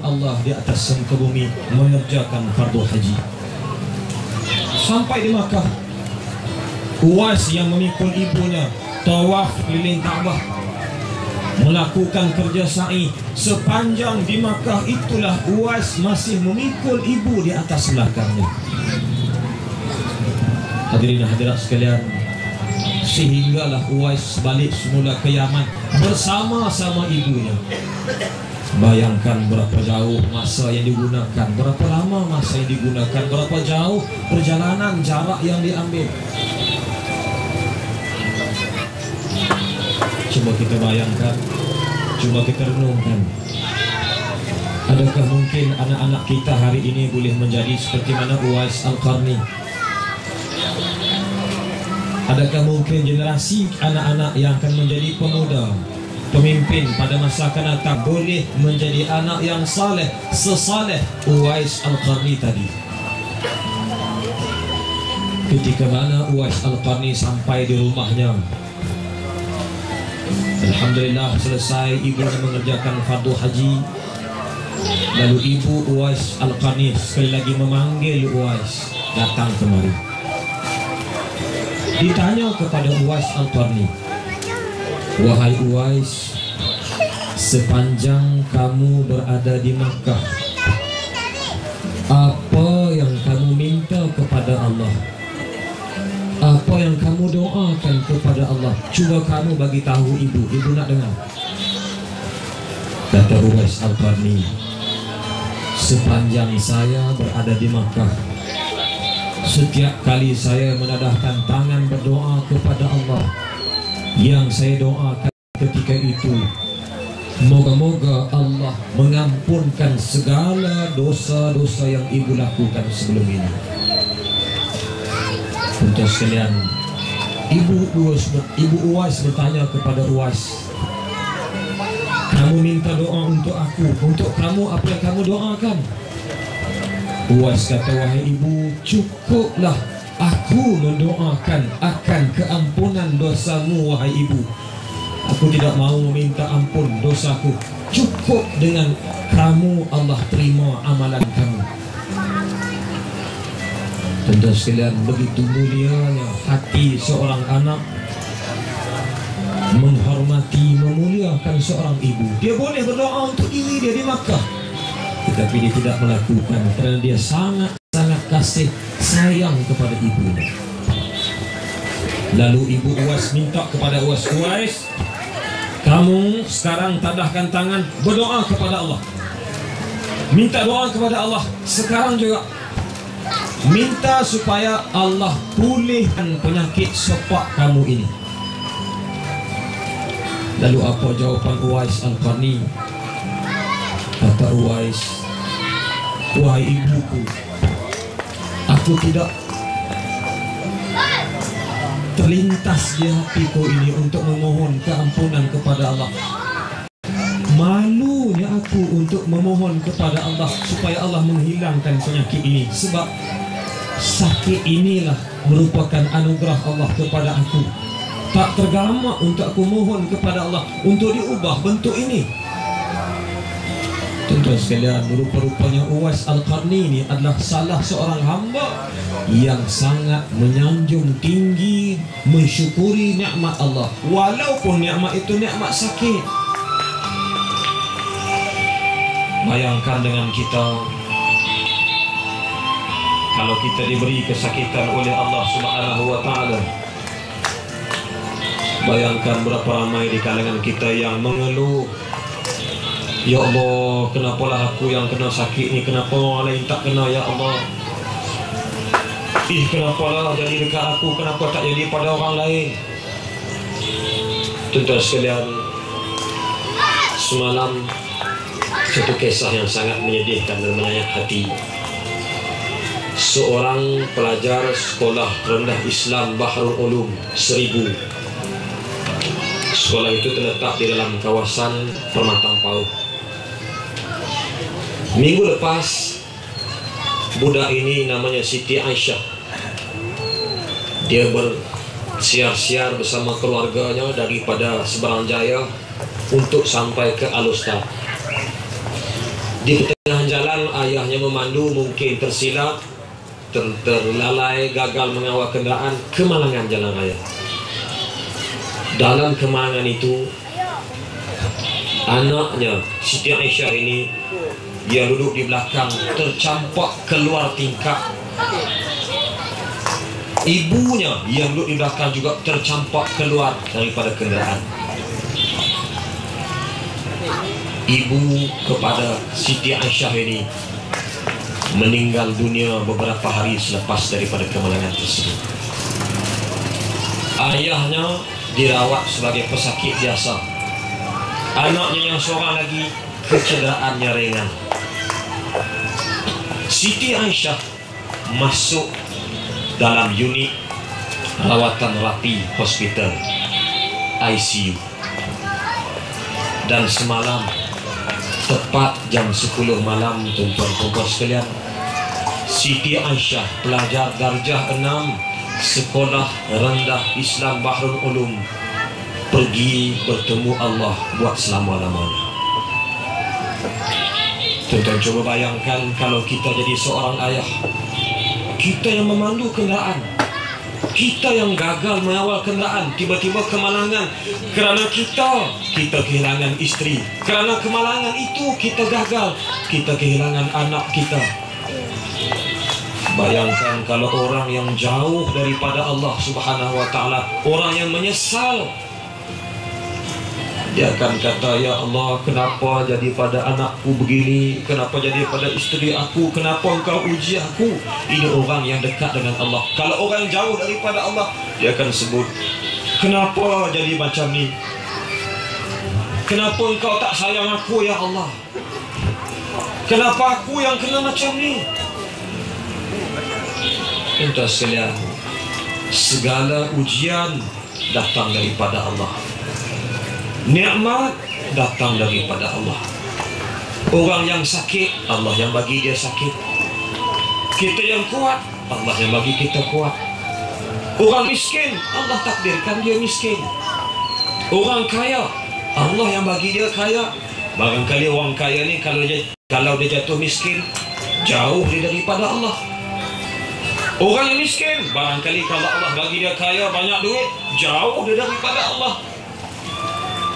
Allah di atas muka bumi mengerjakan fardu haji. Sampai di Makkah, Uwais yang memikul ibunya tawaf keliling Kaabah, melakukan kerja sa'i sepanjang di Makkah. Itulah Uwais masih memikul ibu di atas belakangnya. Hadirin hadirat sekalian, sehinggalah Uwais balik semula ke Yaman bersama-sama ibunya. Bayangkan berapa jauh masa yang digunakan, berapa lama masa yang digunakan, berapa jauh perjalanan jarak yang diambil. Coba kita bayangkan, coba kita renungkan. Adakah mungkin anak-anak kita hari ini boleh menjadi seperti mana Uwais Al-Qarni? Adakah mungkin generasi anak-anak yang akan menjadi pemuda, pemimpin pada masa akan datang boleh menjadi anak yang saleh, sesaleh Uwais Al-Qarni tadi? Ketika mana Uwais Al-Qarni sampai di rumahnya, alhamdulillah selesai ibu mengerjakan fardu haji. Lalu ibu Uwais Al-Qarni sekali lagi memanggil Uwais datang kemari. Ditanya kepada Uwais Al-Qarni, wahai Uwais, sepanjang kamu berada di Makkah, apa yang kamu minta kepada Allah? Apa yang kamu doakan kepada Allah? Cuba kamu bagi tahu ibu. Ibu nak dengar. Kata Uwais Al-Qarni, sepanjang saya berada di Makkah, setiap kali saya menadahkan tangan berdoa kepada Allah, yang saya doakan ketika itu, moga-moga Allah mengampunkan segala dosa-dosa yang ibu lakukan sebelum ini. Untuk sekalian, Ibu Uwais bertanya kepada Uwais, kamu minta doa untuk aku, untuk kamu apa yang kamu doakan? Uwais kata, wahai ibu, cukuplah aku mendoakan akan keampunan dosamu, wahai ibu. Aku tidak mau meminta ampun dosaku, cukup dengan kamu Allah terima amalan kamu. Tentu sekalian, begitu mulianya hati seorang anak menghormati, memuliakan seorang ibu. Dia boleh berdoa untuk diri dia di Makkah, tetapi dia tidak melakukan kerana dia sangat-sangat kasih sayang kepada ibunya. Lalu ibu Uwais minta kepada Uwais, kamu sekarang tadahkan tangan, berdoa kepada Allah, minta doa kepada Allah sekarang juga. Minta supaya Allah pulihkan penyakit sepak kamu ini. Lalu apa jawapan Uwais Al-Qarni? Kata Uwais, wahai ibuku, aku tidak terlintas di hatiku ini untuk memohon keampunan kepada Allah. Malunya aku untuk memohon kepada Allah supaya Allah menghilangkan penyakit ini, sebab sakit inilah merupakan anugerah Allah kepada aku. Tak tergamak untuk aku mohon kepada Allah untuk diubah bentuk ini. Tuan-tuan sekalian, rupa-rupanya Uwais Al-Qarni ini adalah salah seorang hamba yang sangat menyanjung tinggi, mensyukuri nikmat Allah, walaupun nikmat itu nikmat sakit. Bayangkan dengan kita, kalau kita diberi kesakitan oleh Allah Subhanahu wa Ta'ala, bayangkan berapa ramai di kalangan kita yang mengeluh, ya Allah, kenapalah aku yang kena sakit ni, kenapa orang lain tak kena, ya Allah. Kenapalah jadi dekat aku, kenapa tak jadi pada orang lain. Tuan-tuan sekalian, semalam satu kisah yang sangat menyedihkan dan menyayat hati. Seorang pelajar sekolah rendah Islam Bahrul Ulum 1000. Sekolah itu terletak di dalam kawasan Permatang Pauh. Minggu lepas, budak ini namanya Siti Aisyah, dia bersiar-siar bersama keluarganya daripada Seberang Jaya untuk sampai ke Al-Ustaz. Di tengah jalan ayahnya memandu, mungkin tersilap, terlalai, gagal mengawal kendaraan, kemalangan jalan raya. Dalam kemalangan itu, anaknya Siti Aisyah ini, dia duduk di belakang, tercampak keluar tingkap. Ibunya yang duduk di belakang juga tercampak keluar daripada kendaraan. Ibu kepada Siti Aisyah ini meninggal dunia beberapa hari selepas daripada kemalangan tersebut. Ayahnya dirawat sebagai pesakit biasa. Anaknya yang seorang lagi kecederaannya ringan. Siti Aisyah masuk dalam unit rawatan rapi hospital ICU. Dan semalam tepat jam 10 malam, tuan-tuan sekalian, Siti Aisyah, pelajar darjah 6 Sekolah Rendah Islam Bahrul Ulum, pergi bertemu Allah buat selama-lamanya. Tuan-tuan coba bayangkan kalau kita jadi seorang ayah, kita yang memandu kenderaan, kita yang gagal mengawal kenderaan, tiba-tiba kemalangan. Kerana kita kehilangan isteri. Kerana kemalangan itu kita gagal, kita kehilangan anak kita. Bayangkan kalau orang yang jauh daripada Allah Subhanahu wa ta'ala, orang yang menyesal, dia akan kata, ya Allah, kenapa jadi pada anakku begini? Kenapa jadi pada isteri aku? Kenapa engkau uji aku? Ini orang yang dekat dengan Allah. Kalau orang yang jauh daripada Allah, dia akan sebut, kenapa jadi macam ni? Kenapa engkau tak sayang aku, ya Allah? Kenapa aku yang kena macam ni? Tuan-tuan sekalian, segala ujian datang daripada Allah. Nikmat datang daripada Allah. Orang yang sakit, Allah yang bagi dia sakit. Kita yang kuat, Allah yang bagi kita kuat. Orang miskin, Allah takdirkan dia miskin. Orang kaya, Allah yang bagi dia kaya. Barangkali orang kaya ni kalau dia jatuh miskin, jauh dia daripada Allah. Orang yang miskin, barangkali kalau Allah bagi dia kaya, banyak duit, jauh dia daripada Allah.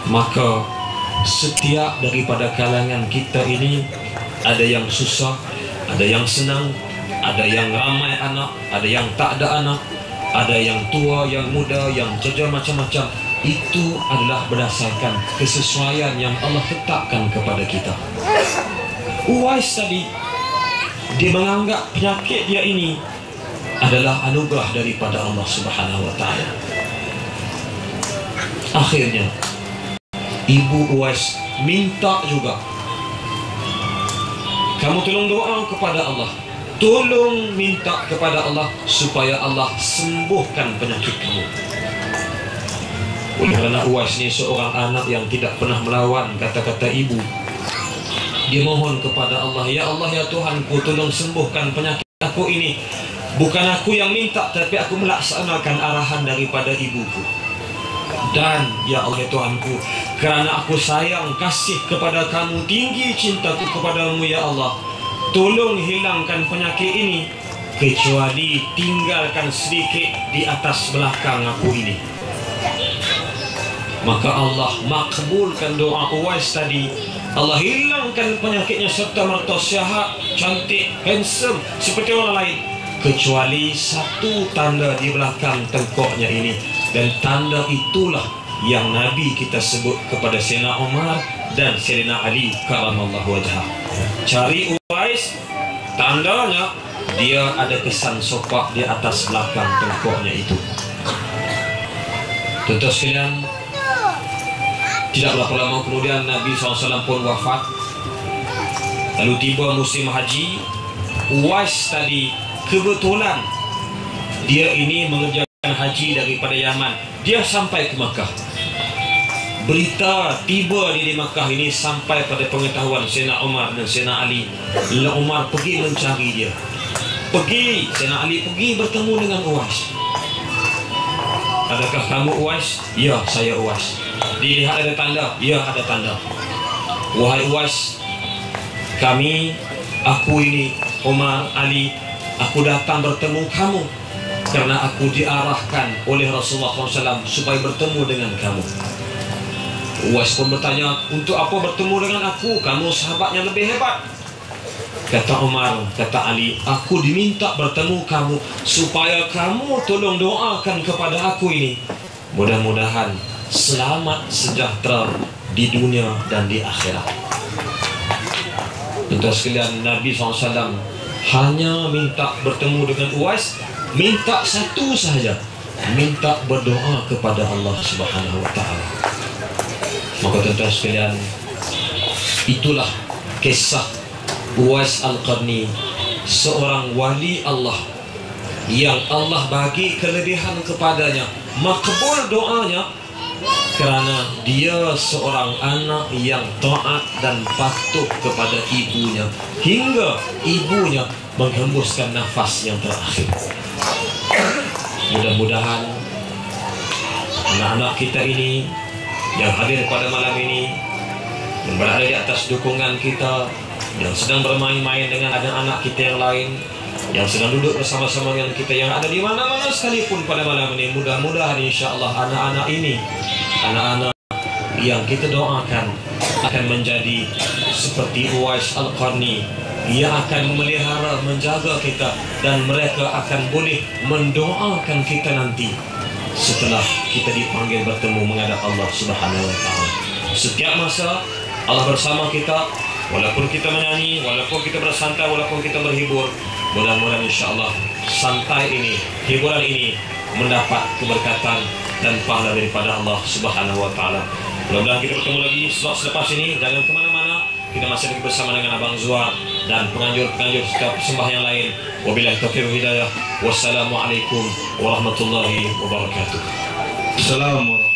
Maka setiap daripada kalangan kita ini, ada yang susah, ada yang senang, ada yang ramai anak, ada yang tak ada anak, ada yang tua, yang muda, yang kerja macam-macam. Itu adalah berdasarkan kesesuaian yang Allah tetapkan kepada kita. Uwais tadi, dia menganggap penyakit dia ini adalah anugerah daripada Allah Subhanahu wa ta'ala. Akhirnya Ibu Uwais minta juga, kamu tolong doa kepada Allah, tolong minta kepada Allah supaya Allah sembuhkan penyakit kamu. Oleh kerana Uwais ni seorang anak yang tidak pernah melawan kata-kata ibu, dia mohon kepada Allah, ya Allah, ya Tuhanku, tolong sembuhkan penyakit aku ini. Bukan aku yang minta, tapi aku melaksanakan arahan daripada ibuku. Dan ya Allah, ya Tuhanku, kerana aku sayang kasih kepada kamu, tinggi cintaku kepadamu, ya Allah, tolong hilangkan penyakit ini, kecuali tinggalkan sedikit di atas belakang aku ini. Maka Allah makbulkan doa Uwais tadi. Allah hilangkan penyakitnya serta merta sihat, cantik, handsome seperti orang lain, kecuali satu tanda di belakang tengkoknya ini. Dan tanda itulah yang Nabi kita sebut kepada Sayyidina Umar dan Sayyidina Ali karamallahu wajhah. Cari Uwais, tandanya dia ada kesan sopak di atas belakang tengkoknya itu. Tuan-tuan sekalian, tidak berapa lama kemudian Nabi SAW pun wafat. Lalu tiba musim haji. Uwais tadi kebetulan dia ini mengerjakan haji daripada Yaman. Dia sampai ke Makkah. Berita tiba di Makkah ini sampai pada pengetahuan Sayyidina Umar dan Sayyidina Ali. Lalu Umar pergi mencari dia. Sayyidina Ali pergi bertemu dengan Uwais. Adakah kamu Uwais? Ya, saya Uwais. Dilihat ada tanda? Ya, ada tanda. Wahai Uwais, aku ini Umar Ali, aku datang bertemu kamu karena aku diarahkan oleh Rasulullah SAW supaya bertemu dengan kamu. Uwais pun bertanya, untuk apa bertemu dengan aku? Kamu sahabatnya lebih hebat. Kata Umar, kata Ali, aku diminta bertemu kamu supaya kamu tolong doakan kepada aku ini. Mudah-mudahan selamat sejahtera di dunia dan di akhirat. Tuan-tuan sekalian, Nabi SAW hanya minta bertemu dengan Uwais, minta satu sahaja, minta berdoa kepada Allah Subhanahu wa Ta'ala. Maka tuan-tuan sekalian, itulah kisah Uwais Al-Qarni, seorang wali Allah yang Allah bagi kelebihan kepadanya, makbul doanya kerana dia seorang anak yang taat dan patuh kepada ibunya hingga ibunya menghembuskan nafas yang terakhir. Mudah-mudahan anak-anak kita ini yang hadir pada malam ini, yang berada di atas dukungan kita, yang sedang bermain-main dengan anak-anak kita yang lain, yang sedang duduk bersama-sama dengan kita, yang ada di mana-mana sekalipun pada malam ini, mudah-mudahan insya-Allah anak-anak ini, anak-anak yang kita doakan akan menjadi seperti Uwais Al-Qarni. Ia akan memelihara, menjaga kita, dan mereka akan boleh mendoakan kita nanti setelah kita dipanggil bertemu menghadap Allah Subhanahu wa Ta'ala. Setiap masa Allah bersama kita, walaupun kita menyanyi, walaupun kita bersantai, walaupun kita berhibur. Mudah-mudahan insya-Allah santai ini, hiburan ini mendapat keberkatan dan pahala daripada Allah Subhanahu wa Ta'ala. Mudah-mudahan kita bertemu lagi selepas ini. Jangan kemana-mana, kita masih lagi bersama dengan Abang Zuar dan penganjur-penganjur setiap sembah yang lain. Wabillahi taufiq wal hidayah. Wassalamualaikum warahmatullahi wabarakatuh. Assalamualaikum.